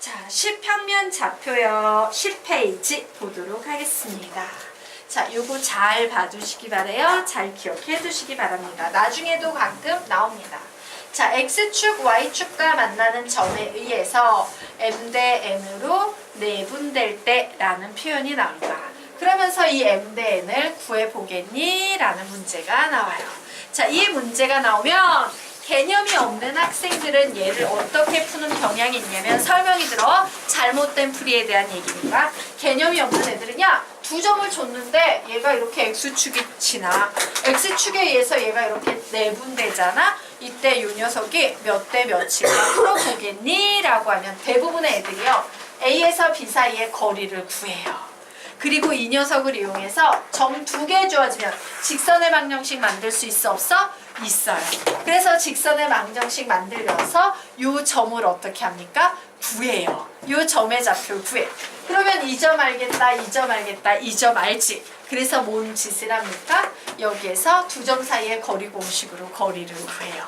자, 10평면 좌표요. 10페이지 보도록 하겠습니다. 자, 요거 잘 봐두시기 바래요. 잘 기억해 두시기 바랍니다. 나중에도 가끔 나옵니다. 자, X축, Y축과 만나는 점에 의해서 M 대 N으로 내분될 때 라는 표현이 나온다. 그러면서 이 M 대 N을 구해보겠니? 라는 문제가 나와요. 자, 이 문제가 나오면 개념이 없는 학생들은 얘를 어떻게 푸는 경향이 있냐면 설명이 들어 잘못된 풀이에 대한 얘기니까 개념이 없는 애들은요 두 점을 줬는데 얘가 이렇게 X축이 지나 X축에 의해서 얘가 이렇게 내분되잖아. 이때 이 녀석이 몇 대 몇인가 풀어보겠니? 라고 하면 대부분의 애들이요 A에서 B 사이의 거리를 구해요. 그리고 이 녀석을 이용해서 점 2개 주어지면 직선의 방정식 만들 수 있어 없어? 있어요. 그래서 직선의 방정식 만들면서 이 점을 어떻게 합니까? 구해요. 이 점의 좌표를 구해. 그러면 이 점 알겠다, 이 점 알겠다, 이 점 알지? 그래서 뭔 짓을 합니까? 여기에서 두 점 사이의 거리 공식으로 거리를 구해요.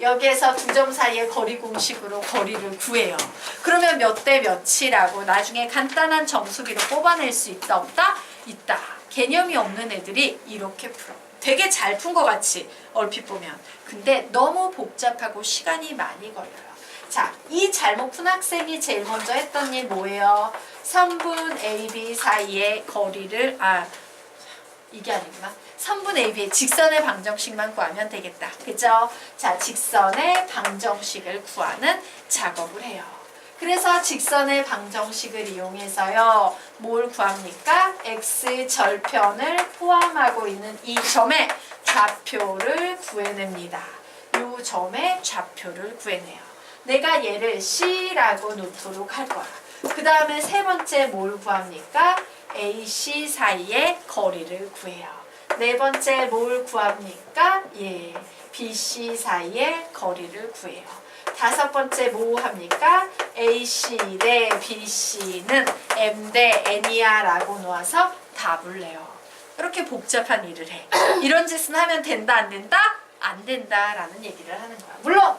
여기에서 두 점 사이의 거리 공식으로 거리를 구해요. 그러면 몇 대 몇이라고 나중에 간단한 정수기로 뽑아낼 수 있다 없다? 있다. 개념이 없는 애들이 이렇게 풀어. 되게 잘 푼 것 같이 얼핏 보면. 근데 너무 복잡하고 시간이 많이 걸려요. 자, 이 잘못 푼 학생이 제일 먼저 했던 일 뭐예요? 선분 AB 사이의 거리를 이게 아니구나. 선분 AB의 직선의 방정식만 구하면 되겠다. 그죠? 자, 직선의 방정식을 구하는 작업을 해요. 그래서 직선의 방정식을 이용해서요. 뭘 구합니까? X 절편을 포함하고 있는 이 점의 좌표를 구해냅니다. 이 점의 좌표를 구해내요. 내가 얘를 C라고 놓도록 할 거야. 그 다음에 세 번째 뭘 구합니까? AC 사이의 거리를 구해요. 네 번째 뭘 구합니까? 예, BC 사이의 거리를 구해요. 다섯 번째 뭐 합니까? AC 대 BC는 M 대 N이야 라고 놓아서 답을 내요. 이렇게 복잡한 일을 해. 이런 짓은 하면 된다 안 된다? 안 된다 라는 얘기를 하는 거야. 물론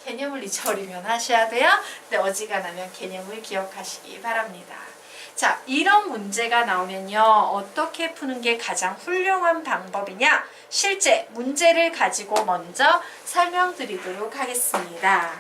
개념을 잊어버리면 하셔야 돼요. 근데 어지간하면 개념을 기억하시기 바랍니다. 자, 이런 문제가 나오면요. 어떻게 푸는 게 가장 훌륭한 방법이냐? 실제 문제를 가지고 먼저 설명드리도록 하겠습니다.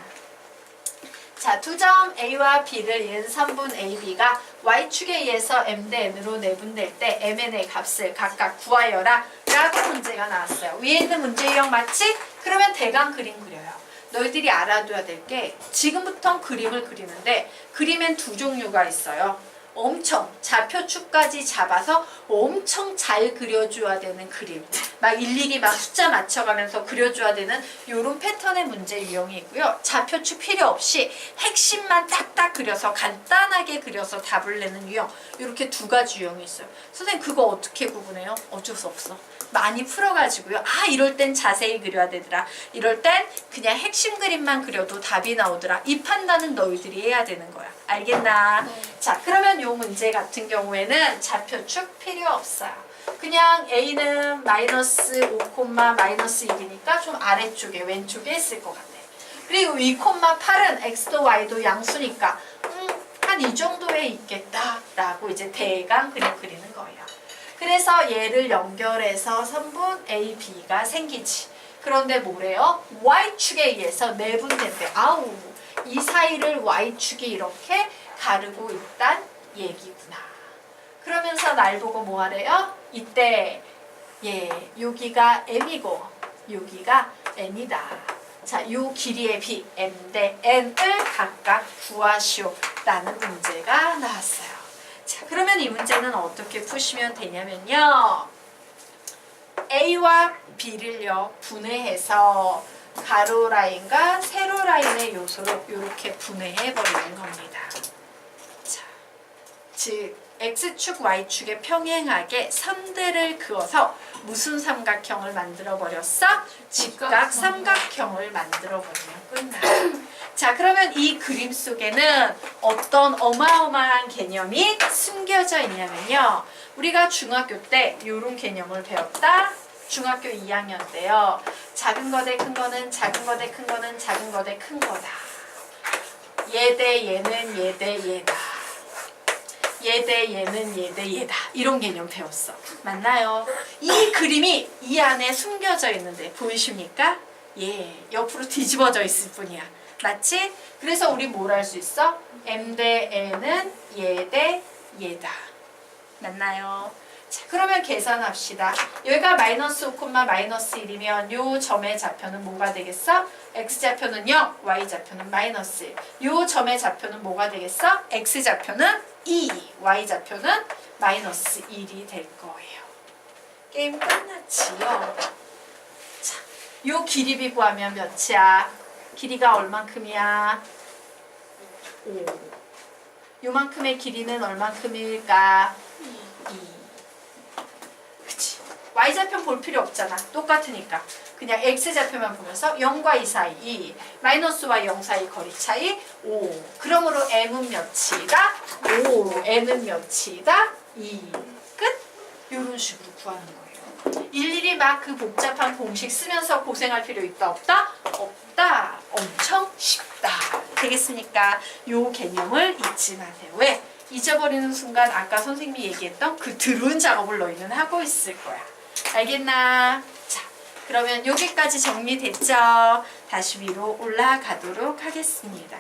자, 두 점 A와 B를 이은 선분 AB가 Y축에 의해서 M 대 N으로 내분될 때 MN의 값을 각각 구하여라 라고 문제가 나왔어요. 위에 있는 문제 유형 맞지? 그러면 대강 그림 그려요. 너희들이 알아둬야 될 게 지금부터 그림을 그리는데 그림엔 두 종류가 있어요. 엄청 좌표축까지 잡아서 엄청 잘 그려줘야 되는 그림, 막 일일이 막 숫자 맞춰가면서 그려줘야 되는 이런 패턴의 문제 유형이 있고요. 좌표축 필요 없이 핵심만 딱딱 그려서 간단하게 그려서 답을 내는 유형, 이렇게 두 가지 유형이 있어요. 선생님 그거 어떻게 구분해요? 어쩔 수 없어. 많이 풀어가지고요. 이럴 땐 자세히 그려야 되더라. 이럴 땐 그냥 핵심 그림만 그려도 답이 나오더라. 이 판단은 너희들이 해야 되는 거야. 알겠나? 네. 자, 그러면 요 문제 같은 경우에는 좌표축 필요 없어요. 그냥 A는 마이너스 5, 마이너스 1이니까 좀 아래쪽에 왼쪽에 있을 것 같네. 그리고 2,8은 X도 Y도 양수니까 한 이 정도에 있겠다 라고 이제 대강 그림 그리는 거예요. 그래서 얘를 연결해서 선분 A, B가 생기지. 그런데 뭐래요? Y축에 의해서 내분된대. 이 사이를 Y축이 이렇게 가르고 있단 얘기구나. 그러면서 날 보고 뭐 하래요? 이때 여기가 M이고 여기가 N이다. 자, 요 길이의 B, M 대 N을 각각 구하시오 라는 문제가 나왔어요. 자, 그러면 이 문제는 어떻게 푸시면 되냐면요. A와 B를요 분해해서 가로 라인과 세로 라인의 요소로 이렇게 분해해 버리는 겁니다. 자, 즉 X축, Y축에 평행하게 선들을 그어서 무슨 삼각형을 만들어 버렸어? 직각 삼각형을 만들어 버리면 끝나. 자, 그러면 이 그림 속에는 어떤 어마어마한 개념이 숨겨져 있냐면요. 우리가 중학교 때 이런 개념을 배웠다. 중학교 2학년 때요. 작은 거 대 큰 거는 작은 거 대 큰 거는 작은 거 대 큰 거다. 얘 대 얘는 얘 대 얘다. 얘 대 얘는 얘 대 얘다. 이런 개념 배웠어. 맞나요? 이 그림이 이 안에 숨겨져 있는데 보이십니까? 예, 옆으로 뒤집어져 있을 뿐이야. 맞지? 그래서 우리 뭘 할 수 있어? M 대 N은 얘 대 얘다. 맞나요? 자, 그러면 계산합시다. 여기가 마이너스 5, 마이너스 1이면 요 점의 좌표는 뭐가 되겠어? X좌표는 0, Y좌표는 마이너스 1. 요 점의 좌표는 뭐가 되겠어? X좌표는 2, Y좌표는 마이너스 1이 될 거예요. 게임 끝났지요? 자, 요 길이비 구하면 몇이야? 길이가 얼만큼이야? 5. 요만큼의 길이는 얼만큼일까? 2. 그치? Y좌표 볼 필요 없잖아. 똑같으니까. 그냥 X좌표만 보면서 0과 2 사이, 마이너스와 0 사이 거리 차이 5. 그러므로 M은 몇이다? 5. N은 몇이다? 2. 끝? 이런 식으로 구하는 거예요. 일일이 막 그 복잡한 공식 쓰면서 고생할 필요 있다 없다? 없다. 엄청 쉽다. 되겠습니까? 요 개념을 잊지 마세요. 왜? 잊어버리는 순간 아까 선생님이 얘기했던 그 드론 작업을 너희는 하고 있을 거야. 알겠나? 자, 그러면 여기까지 정리됐죠? 다시 위로 올라가도록 하겠습니다.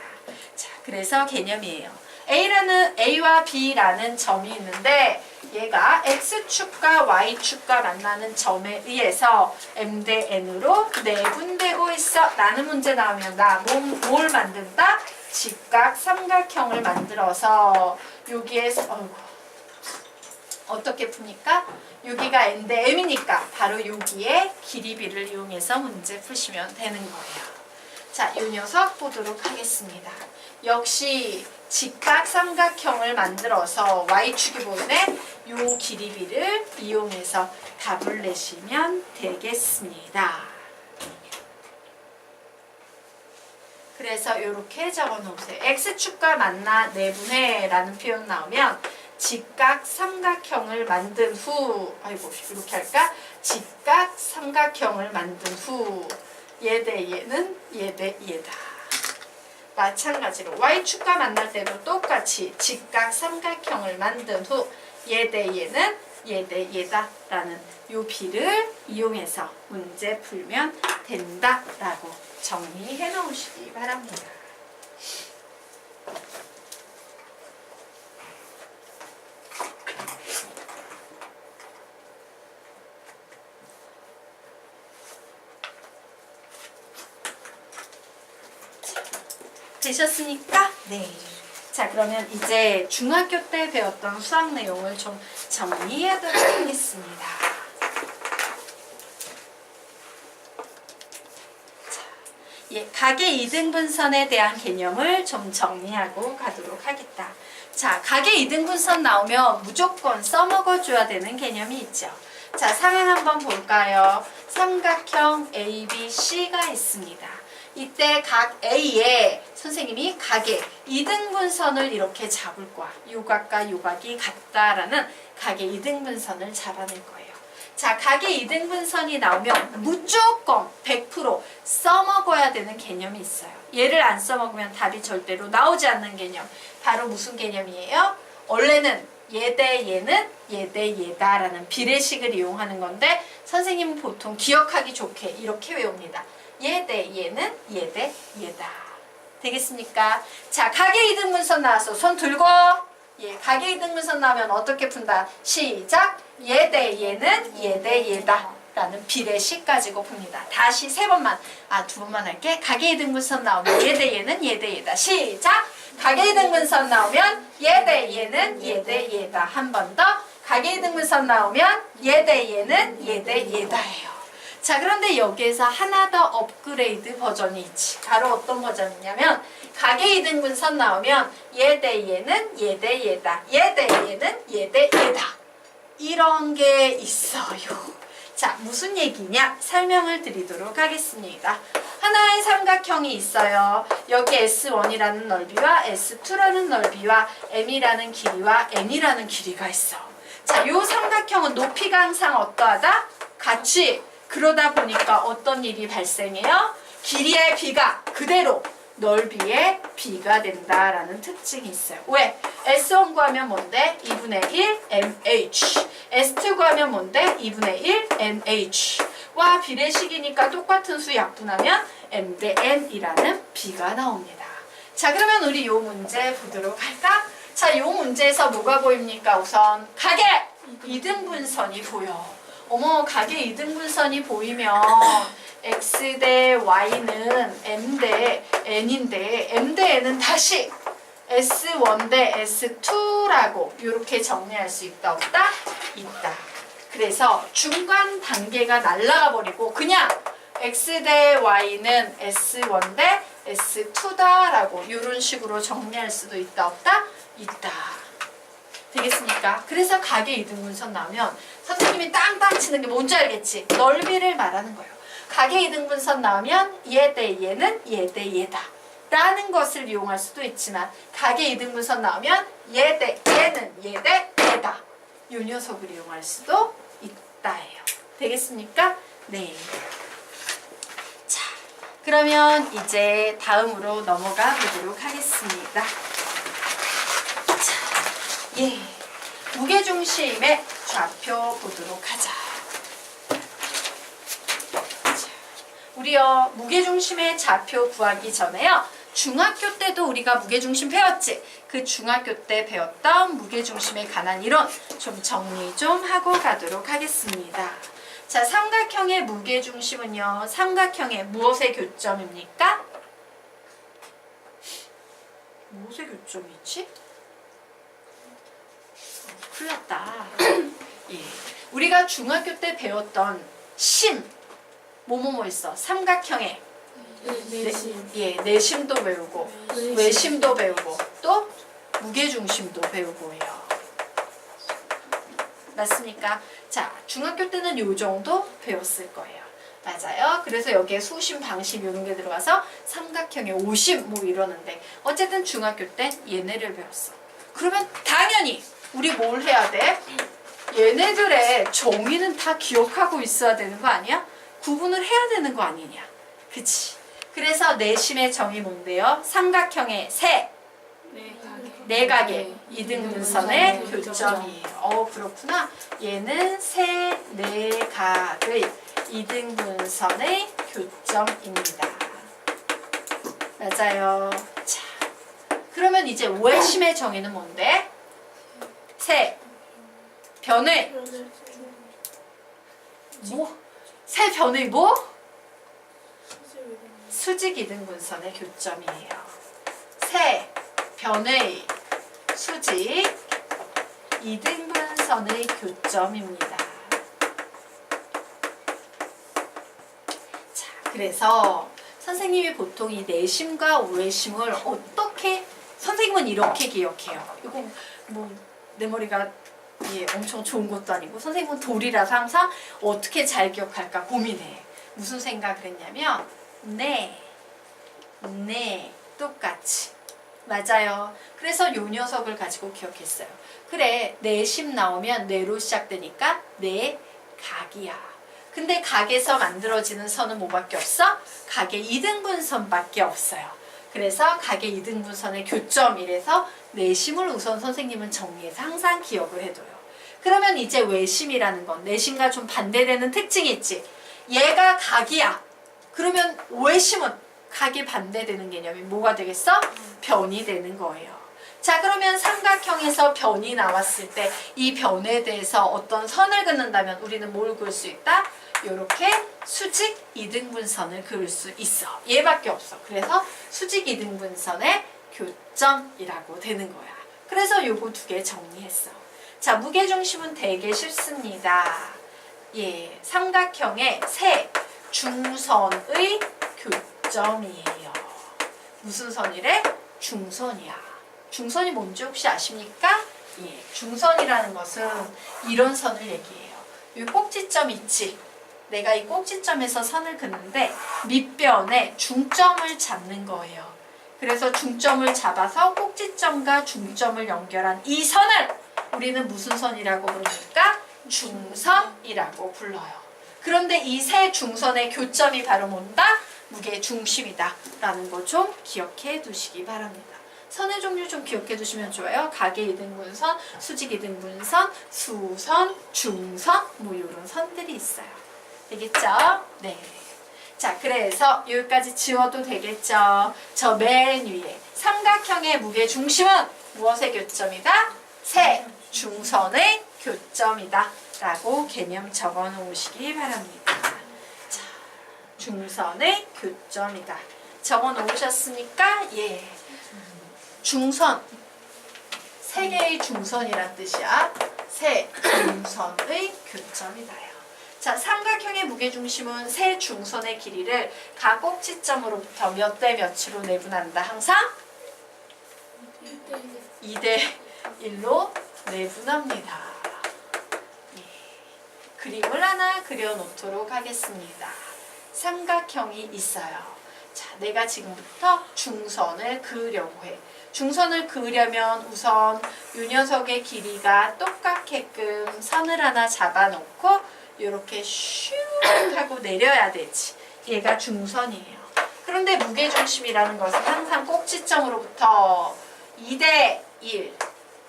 자, 그래서 개념이에요. A와 B라는 점이 있는데 얘가 X축과 Y축과 만나는 점에 의해서 M 대 N으로 내분되고 있어. 라는 문제 나오면 나 뭘 만든다? 직각 삼각형을 만들어서 여기에서 어떻게 풉니까? 여기가 N 대 M이니까 바로 여기에 길이비를 이용해서 문제 푸시면 되는 거예요. 자, 이 녀석 보도록 하겠습니다. 역시 직각 삼각형을 만들어서 Y축이 보이네. 요 길이비를 이용해서 답을 내시면 되겠습니다. 그래서 이렇게 적어 놓으세요. X축과 만나 내분해 라는 표현 나오면 직각 삼각형을 만든 후, 아이고 이렇게 할까? 직각 삼각형을 만든 후 얘 대 얘는 얘 대 얘다. 마찬가지로 Y축과 만날 때도 똑같이 직각 삼각형을 만든 후 얘 대 얘는 얘 대 얘다 라는 요 비를 이용해서 문제 풀면 된다 라고 정리해 놓으시기 바랍니다. 되셨습니까? 네. 자, 그러면 이제 중학교 때 배웠던 수학 내용을 좀 정리하도록 하겠습니다. 자, 예, 각의 이등분선에 대한 개념을 좀 정리하고 가도록 하겠다. 자, 각의 이등분선 나오면 무조건 써먹어줘야 되는 개념이 있죠. 자, 상행 한번 볼까요? 삼각형 ABC가 있습니다. 이때 각 A에 선생님이 각의 이등분선을 이렇게 잡을 거야. 요 각과 요 각이 같다라는 각의 이등분선을 잡아낼 거예요. 자, 각의 이등분선이 나오면 무조건 100% 써먹어야 되는 개념이 있어요. 얘를 안 써먹으면 답이 절대로 나오지 않는 개념. 바로 무슨 개념이에요? 원래는 얘 대 얘는 얘 대 얘다라는 비례식을 이용하는 건데 선생님은 보통 기억하기 좋게 이렇게 외웁니다. 얘 대 얘는 얘 대 얘다. 되겠습니까? 자, 각의 이등분선 나왔어. 손 들고. 예, 각의 이등분선 나오면 어떻게 푼다? 시작. 얘 대 얘는 얘 대 얘다. 라는 비례식 가지고 풉니다. 다시 세 번만, 두 번만 할게. 각의 이등분선 나오면 얘 대 얘는 얘 대 얘다. 시작. 각의 이등분선 나오면 얘 대 얘는 얘 대 얘다. 한 번 더. 각의 이등분선 나오면 얘 대 얘는 얘 대 얘다예요. 자, 그런데 여기에서 하나 더 업그레이드 버전이 있지. 바로 어떤 버전이냐면 각의 이등분선 나오면 얘 대 얘는 얘 대 얘다. 얘 대 얘는 얘 대 얘다. 이런 게 있어요. 자, 무슨 얘기냐? 설명을 드리도록 하겠습니다. 하나의 삼각형이 있어요. 여기 S1이라는 넓이와 S2라는 넓이와 M이라는 길이와 N이라는 길이가 있어. 자, 이 삼각형은 높이가 항상 어떠하다? 같이. 그러다 보니까 어떤 일이 발생해요? 길이의 비가 그대로 넓이의 b가 된다라는 특징이 있어요. 왜? S1 구하면 뭔데? 2분의 1 MH. S2 구하면 뭔데? 2분의 1 NH. 와, 비례식이니까 똑같은 수 약분하면 M 대 N이라는 b가 나옵니다. 자, 그러면 우리 요 문제 보도록 할까? 자, 요 문제에서 뭐가 보입니까? 우선 각의 이등분선이 보여. 어머, 각의 이등분선이 보이면 x 대 y는 m 대 n인데 m 대 n은 다시 s1 대 s2라고 이렇게 정리할 수 있다 없다? 있다. 그래서 중간 단계가 날아가 버리고 그냥 x 대 y는 s1 대 s2다라고 이런 식으로 정리할 수도 있다 없다? 있다. 되겠습니까? 그래서 각의 이등분선 나오면 선생님이 땅땅 치는 게 뭔지 알겠지? 넓이를 말하는 거예요. 각의 이등분선 나오면 얘 대 얘는 얘 대 얘다 라는 것을 이용할 수도 있지만 각의 이등분선 나오면 얘 대 얘는 얘 대 얘다 이 녀석을 이용할 수도 있다예요. 되겠습니까? 네. 자, 그러면 이제 다음으로 넘어가 보도록 하겠습니다. 자, 예, 무게중심의 좌표 보도록 하자. 자, 우리요 무게중심의 좌표 구하기 전에요. 중학교 때도 우리가 무게중심 배웠지? 그 중학교 때 배웠던 무게중심에 관한 이론 좀 정리 좀 하고 가도록 하겠습니다. 자, 삼각형의 무게중심은요. 삼각형의 무엇의 교점입니까? 무엇의 교점이 있지? 큰일 났다. 예. 우리가 중학교 때 배웠던 심, 뭐뭐뭐 있어? 삼각형의 내심. 예, 내심도 배우고 외심도 배우고 또 무게중심도 배우고요. 맞습니까? 자, 중학교 때는 요 정도 배웠을 거예요. 맞아요. 그래서 여기에 수심, 방심 이런 게 들어가서 삼각형의 오심 뭐 이러는데 어쨌든 중학교 때 얘네를 배웠어. 그러면 당연히 우리 뭘 해야 돼? 얘네들의 정의는 다 기억하고 있어야 되는 거 아니야? 구분을 해야 되는 거 아니냐? 그치? 그래서 내심의 정의 뭔데요? 삼각형의 세 내각의 이등분선의 교점이에요. 그렇구나. 얘는 세 내각의 이등분선의 교점입니다. 맞아요. 자, 그러면 이제 외심의 정의는 뭔데? 세 변의 뭐? 세 변의 뭐? 수직 이등분선의 교점이에요. 세 변의 수직 이등분선의 교점입니다. 자, 그래서 선생님이 보통 이 내심과 외심을 어떻게 선생님은 이렇게 기억해요. 이거 뭐 내 머리가 엄청 좋은 것도 아니고 선생님은 돌이라서 항상 어떻게 잘 기억할까 고민해. 무슨 생각을 했냐면 네 똑같이 맞아요. 그래서 요 녀석을 가지고 기억했어요. 그래, 내심 나오면 내로 시작되니까 내각이야. 근데 각에서 만들어지는 선은 뭐밖에 없어? 각의 이등분선밖에 없어요. 그래서 각의 이등분선의 교점이래서 내심을 우선 선생님은 정리해서 항상 기억을 해둬요. 그러면 이제 외심이라는 건 내심과 좀 반대되는 특징이 있지. 얘가 각이야. 그러면 외심은 각이 반대되는 개념이 뭐가 되겠어? 변이 되는 거예요. 자, 그러면 삼각형에서 변이 나왔을 때 이 변에 대해서 어떤 선을 긋는다면 우리는 뭘 그을 수 있다? 요렇게 수직 이등분선을 그을 수 있어. 얘밖에 없어. 그래서 수직 이등분선의 교점이라고 되는 거야. 그래서 요거 두 개 정리했어. 자, 무게중심은 되게 쉽습니다. 예, 삼각형의 세 중선의 교점이에요. 무슨 선이래? 중선이야. 중선이 뭔지 혹시 아십니까? 예, 중선이라는 것은 이런 선을 얘기해요. 이 꼭지점 있지? 내가 이 꼭지점에서 선을 긋는데 밑변에 중점을 잡는 거예요. 그래서 중점을 잡아서 꼭지점과 중점을 연결한 이 선을 우리는 무슨 선이라고 부릅니까? 중선이라고 불러요. 그런데 이 세 중선의 교점이 바로 뭔다? 무게 중심이다 라는 거 좀 기억해 두시기 바랍니다. 선의 종류 좀 기억해 두시면 좋아요. 가계 2등분선, 수직 2등분선, 수선, 중선 뭐 이런 선들이 있어요. 되겠죠? 네. 자, 그래서 여기까지 지워도 되겠죠? 저 맨 위에 삼각형의 무게 중심은 무엇의 교점이다? 세 중선의 교점이다 라고 개념 적어 놓으시기 바랍니다. 자, 중선의 교점이다. 적어 놓으셨습니까? 예. 중선. 세 개의 중선이란 뜻이야. 세 중선의 교점이다요. 자, 삼각형의 무게중심은 세 중선의 길이를 각 꼭지점으로부터 몇 대 몇으로 내분한다. 항상 2대 1로 내분합니다. 예. 그림을 하나 그려놓도록 하겠습니다. 삼각형이 있어요. 자, 내가 지금부터 중선을 그으려고 해. 중선을 그으려면 우선 이 녀석의 길이가 똑같게끔 선을 하나 잡아놓고 이렇게 슉 하고 내려야 되지. 얘가 중선이에요. 그런데 무게중심이라는 것은 항상 꼭지점으로부터 2대 1,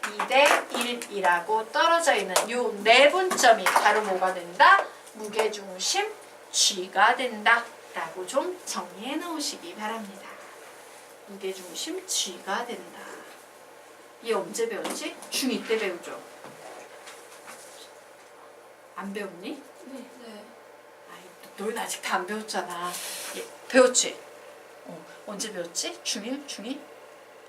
2대 1이라고 떨어져 있는 이 내분점이 바로 뭐가 된다? 무게중심 G가 된다 라고 좀 정리해 놓으시기 바랍니다. 무게중심 G가 된다. 얘 언제 배웠지? 중2 때 배우죠? 안 배웠니? 네. 너희는 아직 다 안 배웠잖아. 예, 배웠지? 언제 배웠지? 중1? 중2?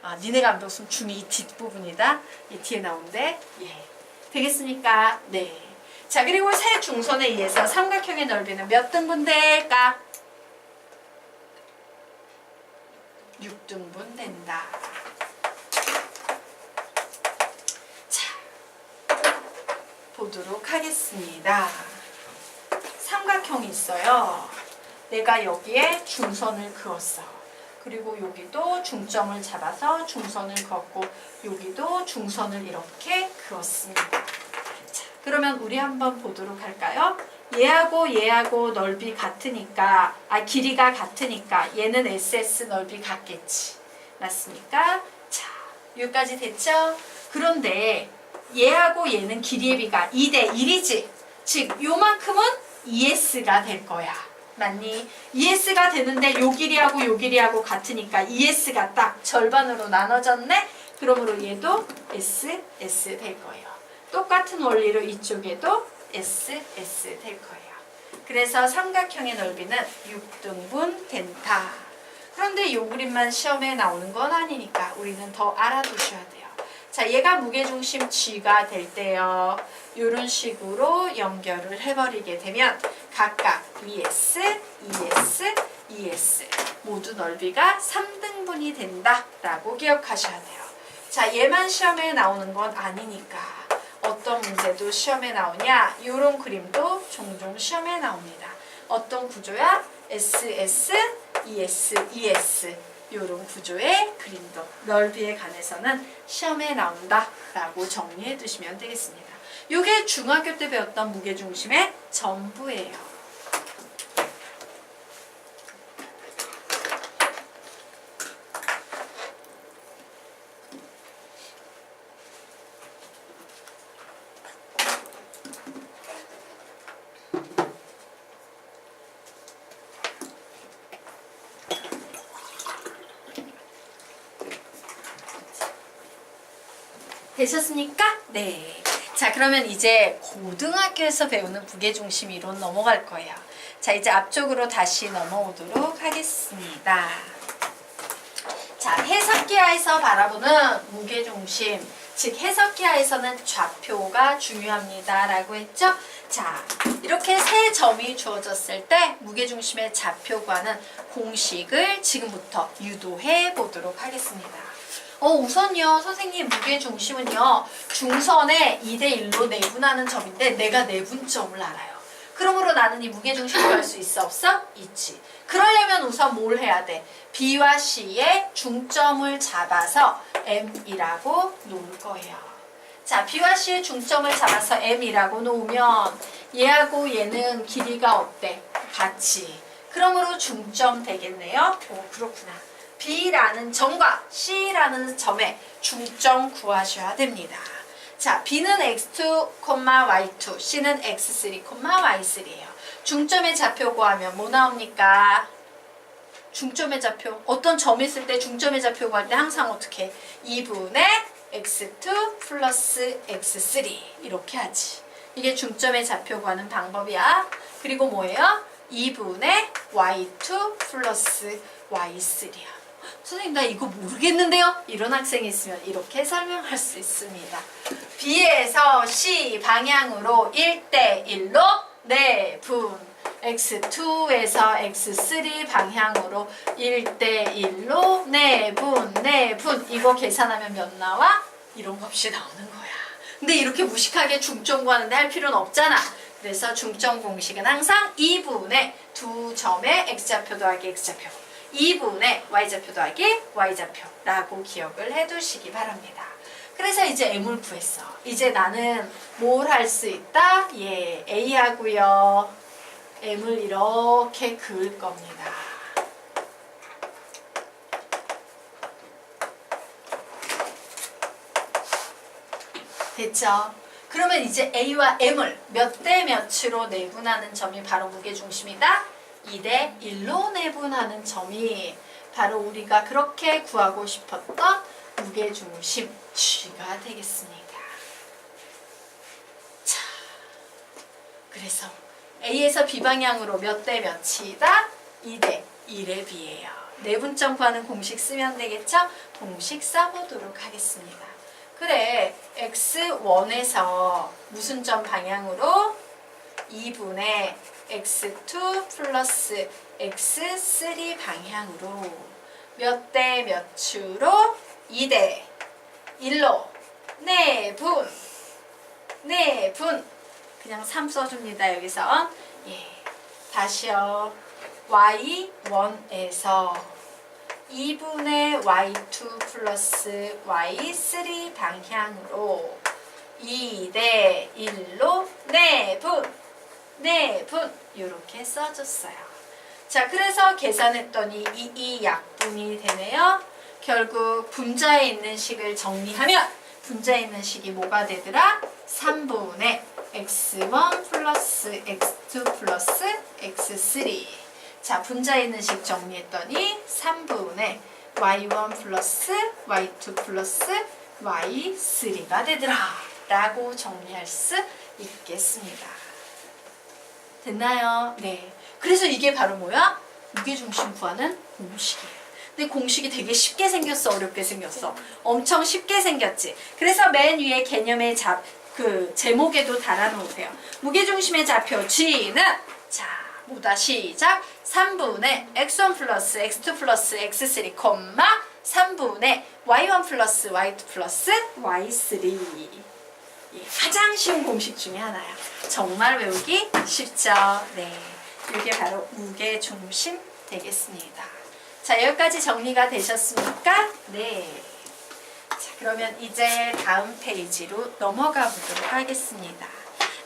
아, 니네가 안 배웠으면 중2 뒷부분이다. 예, 뒤에 나온대. 예. 되겠습니까? 네. 자, 그리고 세 중선에 의해서 삼각형의 넓이는 몇 등분 될까? 6등분 된다. 자, 보도록 하겠습니다. 삼각형이 있어요. 내가 여기에 중선을 그었어. 그리고 여기도 중점을 잡아서 중선을 그었고 여기도 중선을 이렇게 그었습니다. 자, 그러면 우리 한번 보도록 할까요? 얘하고 넓이 같으니까, 길이가 같으니까 얘는 SS 넓이 같겠지. 맞습니까? 자, 여기까지 됐죠? 그런데 얘하고 얘는 길이의 비가 2대 1이지. 즉, 요만큼은 ES가 될 거야. 맞니? ES가 되는데 요 길이하고 요 길이하고 같으니까 ES가 딱 절반으로 나눠졌네? 그러므로 얘도 SS 될 거예요. 똑같은 원리로 이쪽에도 SS 될 거예요. 그래서 삼각형의 넓이는 6등분 된다. 그런데 요 그림만 시험에 나오는 건 아니니까 우리는 더 알아두셔야 돼요. 자, 얘가 무게중심 G가 될 때요. 이런 식으로 연결을 해버리게 되면 각각 ES, ES, ES 모두 넓이가 3등분이 된다라고 기억하셔야 돼요. 자, 얘만 시험에 나오는 건 아니니까 어떤 문제도 시험에 나오냐? 이런 그림도 종종 시험에 나옵니다. 어떤 구조야? SS, ES, ES 이런 구조의 그림도 넓이에 관해서는 시험에 나온다라고 정리해 두시면 되겠습니다. 이게 중학교 때 배웠던 무게중심의 전부예요. 되셨습니까? 네. 자, 그러면 이제 고등학교에서 배우는 무게중심 이론 넘어갈 거예요. 자, 이제 앞쪽으로 다시 넘어오도록 하겠습니다. 자, 해석기하에서 바라보는 무게중심, 즉 해석기하에서는 좌표가 중요합니다 라고 했죠? 자, 이렇게 세 점이 주어졌을 때 무게중심의 좌표과는 공식을 지금부터 유도해 보도록 하겠습니다. 우선요, 선생님 무게중심은요, 중선에 2대 1로 내분하는 점인데 내가 내분점을 알아요. 그러므로 나는 이 무게중심을 알 수 있어? 없어? 있지. 그러려면 우선 뭘 해야 돼? B와 C의 중점을 잡아서 M이라고 놓을 거예요. 자, B와 C의 중점을 잡아서 M이라고 놓으면 얘하고 얘는 길이가 어때? 같지. 그러므로 중점 되겠네요. 오, 그렇구나. B라는 점과 C라는 점에 중점 구하셔야 됩니다. 자, B는 x2, y2, C는 x3, y3예요. 중점의 좌표 구하면 뭐 나옵니까? 중점의 좌표. 어떤 점이 있을 때 중점의 좌표 구할 때 항상 어떻게 해? 2분의 x2 플러스 x3 이렇게 하지. 이게 중점의 좌표 구하는 방법이야. 그리고 뭐예요? 2분의 y2 플러스 y3야. 선생님 나 이거 모르겠는데요? 이런 학생이 있으면 이렇게 설명할 수 있습니다. B에서 C 방향으로 1대1로 내분 x2에서 x3 방향으로 1대1로 내분 이거 계산하면 몇 나와? 이런 값이 나오는 거야. 근데 이렇게 무식하게 중점 구하는데 할 필요는 없잖아. 그래서 중점 공식은 항상 2분의 두 점의 x좌표 더하기 x좌표 2분의 y좌표 더하기 y좌표라고 기억을 해두시기 바랍니다. 그래서 이제 m을 구했어. 이제 나는 뭘 할 수 있다? 예, a하고요. m을 이렇게 그을 겁니다. 됐죠? 그러면 이제 a와 m을 몇 대 몇으로 내분하는 점이 바로 무게중심이다? 2대 1로 내분하는 점이 바로 우리가 그렇게 구하고 싶었던 무게중심 G가 되겠습니다. 자, 그래서 A에서 B 방향으로 몇 대 몇이다? 2대 1에 비해요. 내분점 구하는 공식 쓰면 되겠죠? 공식 써보도록 하겠습니다. 그래, X1에서 무슨 점 방향으로? 2분의 x2 플러스 x3 방향으로 몇 대 몇으로? 2대 1로 내분 그냥 3 써줍니다. 여기서 예, 다시요. y1에서 2분의 y2 플러스 y3 방향으로 2대 1로 내분 이렇게 써줬어요. 자, 그래서 계산했더니 이 약분이 되네요. 결국 분자에 있는 식을 정리하면 분자에 있는 식이 뭐가 되더라? 3분의 x1 플러스 x2 플러스 x3. 자, 분자에 있는 식 정리했더니 3분의 y1 플러스 y2 플러스 y3가 되더라 라고 정리할 수 있겠습니다. 됐나요? 네. 그래서 이게 바로 뭐야? 무게중심 구하는 공식이에요. 근데 공식이 되게 쉽게 생겼어? 어렵게 생겼어? 엄청 쉽게 생겼지? 그래서 맨 위에 개념의 제목에도 달아놓으세요. 무게중심의 좌표 G는 자, 뭐다? 시작! 3분의 x1 플러스 x2 플러스 x3, 3분의 y1 플러스 y2 플러스 y3. 예, 가장 쉬운 공식 중에 하나야. 정말 외우기 쉽죠? 네, 이게 바로 무게중심 되겠습니다. 자, 여기까지 정리가 되셨습니까? 네. 자, 그러면 이제 다음 페이지로 넘어가 보도록 하겠습니다.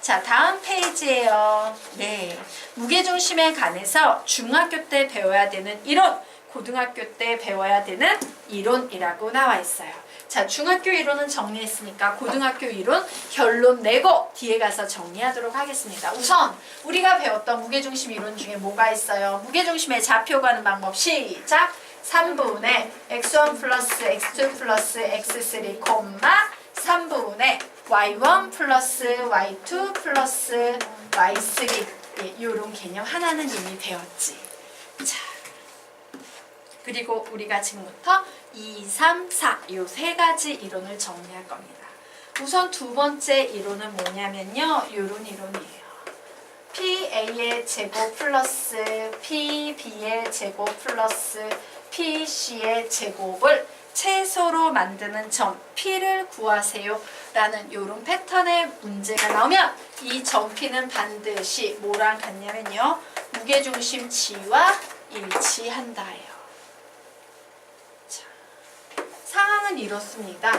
자, 다음 페이지예요. 네, 무게중심에 관해서 중학교 때 배워야 되는 이론, 고등학교 때 배워야 되는 이론이라고 나와 있어요. 자, 중학교 이론은 정리했으니까 고등학교 이론 결론 내고 뒤에 가서 정리하도록 하겠습니다. 우선 우리가 배웠던 무게중심 이론 중에 뭐가 있어요? 무게중심의 좌표 가는 방법 시작! 3분의 x1 플러스 x2 플러스 x3, 3분의 y1 플러스 y2 플러스 y3. 예, 이런 개념 하나는 이미 배웠지. 자, 그리고 우리가 지금부터 2, 3, 4 이 세 가지 이론을 정리할 겁니다. 우선 두 번째 이론은 뭐냐면요. 이런 이론이에요. PA의 제곱 플러스 PB의 제곱 플러스 PC의 제곱을 최소로 만드는 점 P를 구하세요 라는 이런 패턴의 문제가 나오면 이 점 P는 반드시 뭐랑 같냐면요. 무게중심 G와 일치한다예요. 자, 상황은 이렇습니다.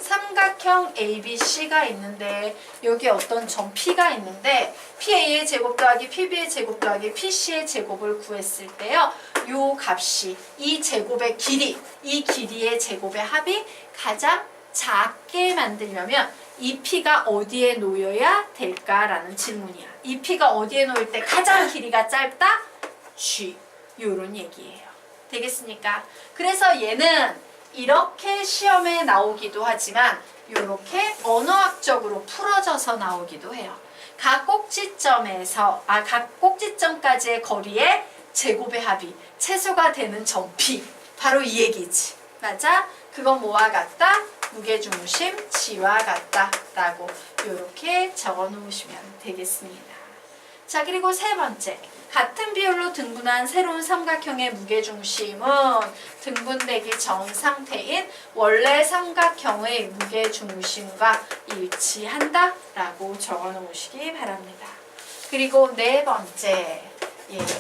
삼각형 ABC가 있는데 여기 어떤 점 P가 있는데 PA의 제곱 더하기 PB의 제곱 더하기 PC의 제곱을 구했을 때요. 요 값이 이 제곱의 길이, 이 길이의 제곱의 합이 가장 작게 만들려면 이 P가 어디에 놓여야 될까라는 질문이야. 이 P가 어디에 놓일 때 가장 길이가 짧다? G. 요런 얘기예요. 되겠습니까? 그래서 얘는 이렇게 시험에 나오기도 하지만 이렇게 언어학적으로 풀어져서 나오기도 해요. 각 꼭지점까지의 거리의 제곱의 합이 최소가 되는 점 P. 바로 이 얘기지. 맞아? 그건 뭐와 같다? 무게중심 G와 같다. 라고 이렇게 적어 놓으시면 되겠습니다. 자, 그리고 세 번째. 같은 비율로 등분한 새로운 삼각형의 무게중심은 등분되기 전 상태인 원래 삼각형의 무게중심과 일치한다 라고 적어 놓으시기 바랍니다. 그리고 네 번째,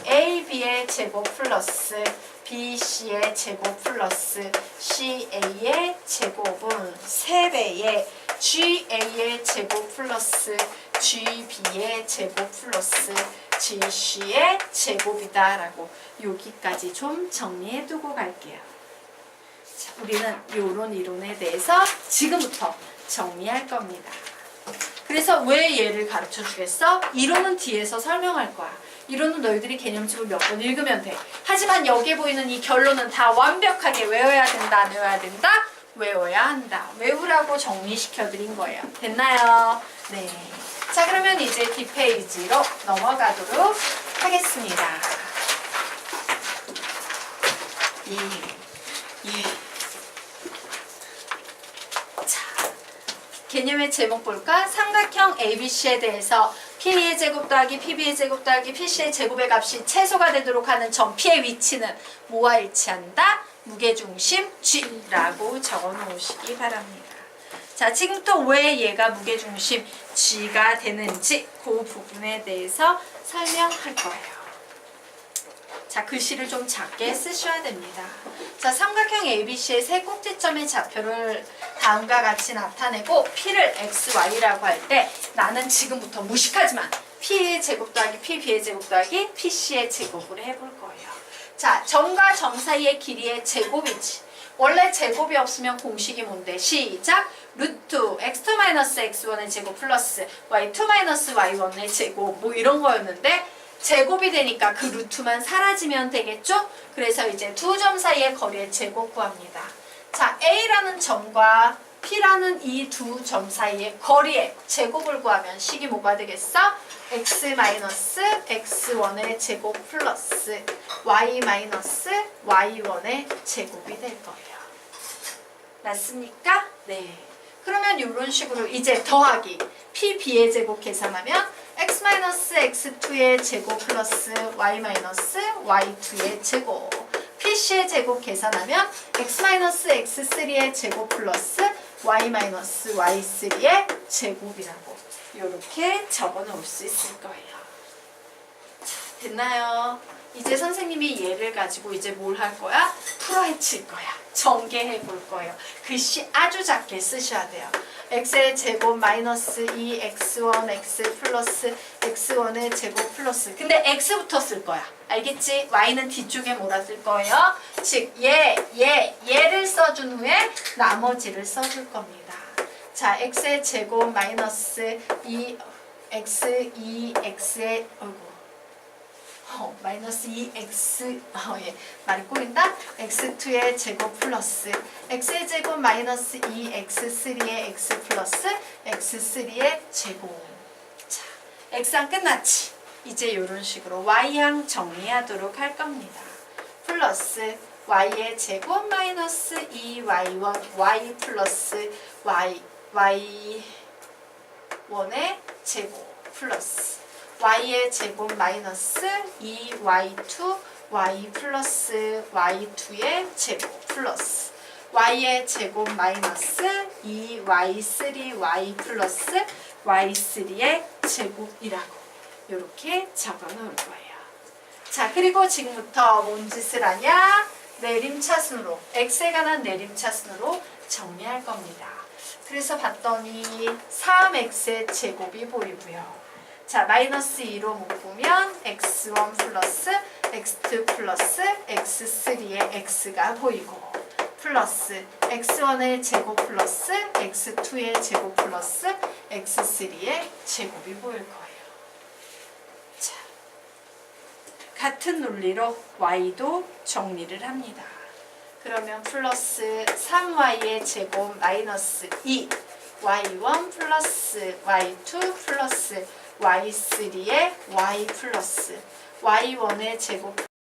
AB의 제곱 플러스 BC의 제곱 플러스 CA의 제곱은 3배의 GA의 제곱 플러스 GB의 제곱 플러스 GC의 제곱이다 라고 여기까지 좀 정리해 두고 갈게요. 자, 우리는 이런 이론에 대해서 지금부터 정리할 겁니다. 그래서 왜 얘를 가르쳐 주겠어? 이론은 뒤에서 설명할 거야. 이론은 너희들이 개념집을 몇 번 읽으면 돼. 하지만 여기에 보이는 이 결론은 다 완벽하게 외워야 된다, 안 외워야 된다? 외워야 한다. 외우라고 정리시켜 드린 거예요. 됐나요? 네. 자, 그러면 이제 뒷페이지로 넘어가도록 하겠습니다. 자, 개념의 제목 볼까? 삼각형 ABC에 대해서 P의 제곱 더하기 PB의 제곱 더하기 PC의 제곱의 값이 최소가 되도록 하는 점 P의 위치는 뭐와 일치한다? 무게중심 G라고 적어 놓으시기 바랍니다. 자, 지금부터 왜 얘가 무게중심 G가 되는지 그 부분에 대해서 설명할 거예요. 자, 글씨를 좀 작게 쓰셔야 됩니다. 자, 삼각형 ABC의 세 꼭지점의 좌표를 다음과 같이 나타내고 P를 XY라고 할 때 나는 지금부터 무식하지만 P의 제곱 더하기 PB의 제곱 더하기 PC의 제곱을 해볼 거예요. 자, 점과 점 사이의 길이의 제곱이지. 원래 제곱이 없으면 공식이 뭔데? 시작! 루트 x2-x1의 제곱 플러스 y2-y1의 제곱 뭐 이런 거였는데 제곱이 되니까 그 루트만 사라지면 되겠죠? 그래서 이제 두 점 사이의 거리의 제곱 구합니다. 자, A라는 점과 P라는 이 두 점 사이의 거리의 제곱을 구하면 식이 뭐가 되겠어? x-x1의 제곱 플러스 y-y1의 제곱이 될 거예요. 맞습니까? 네. 그러면 이런 식으로 이제 더하기 PB의 제곱 계산하면 x-x2의 제곱 플러스 y-y2의 제곱 PC의 제곱 계산하면 x-x3의 제곱 플러스 y-y3의 제곱이라고 이렇게 적어 놓을 수 있을 거예요. 자, 됐나요? 이제 선생님이 얘를 가지고 이제 뭘 할 거야? 풀어헤칠 거야. 전개해 볼 거예요. 글씨 아주 작게 쓰셔야 돼요. x의 제곱 마이너스 2x1 x 플러스 x1의 제곱 플러스 근데 x부터 쓸 거야. 알겠지? y는 뒤쪽에 뭐라 쓸 거예요? 즉 얘를 써준 후에 나머지를 써줄 겁니다. 자, x의 제곱 마이너스 2x 2x의 마이너스 2x 말이 꼬인다? x2의 제곱 플러스 x의 제곱 마이너스 2x3의 x 플러스 x3의 제곱. 자, x항 끝났지? 이제 이런 식으로 y항 정리하도록 할 겁니다. 플러스 y의 제곱 마이너스 2y1 y 플러스 y1의 제곱 플러스 y의 제곱 마이너스 2y2 y 플러스 y2의 제곱 플러스 y의 제곱 마이너스 2y3 y 플러스 y3의 제곱이라고 이렇게 적어 놓을 거예요. 자, 그리고 지금부터 뭔 짓을 하냐? 내림차순으로 x에 관한 내림차순으로 정리할 겁니다. 그래서 봤더니 3x의 제곱이 보이고요. 자, 마이너스 2로 묶으면 x1 플러스 x2 플러스 x3의 x가 보이고 플러스 x1의 제곱 플러스 x2의 제곱 플러스 x3의 제곱이 보일 거예요. 자, 같은 논리로 y도 정리를 합니다. 그러면 플러스 3y의 제곱 마이너스 2 y1 플러스 y2 플러스 y3의 y 플러스 y1의 제곱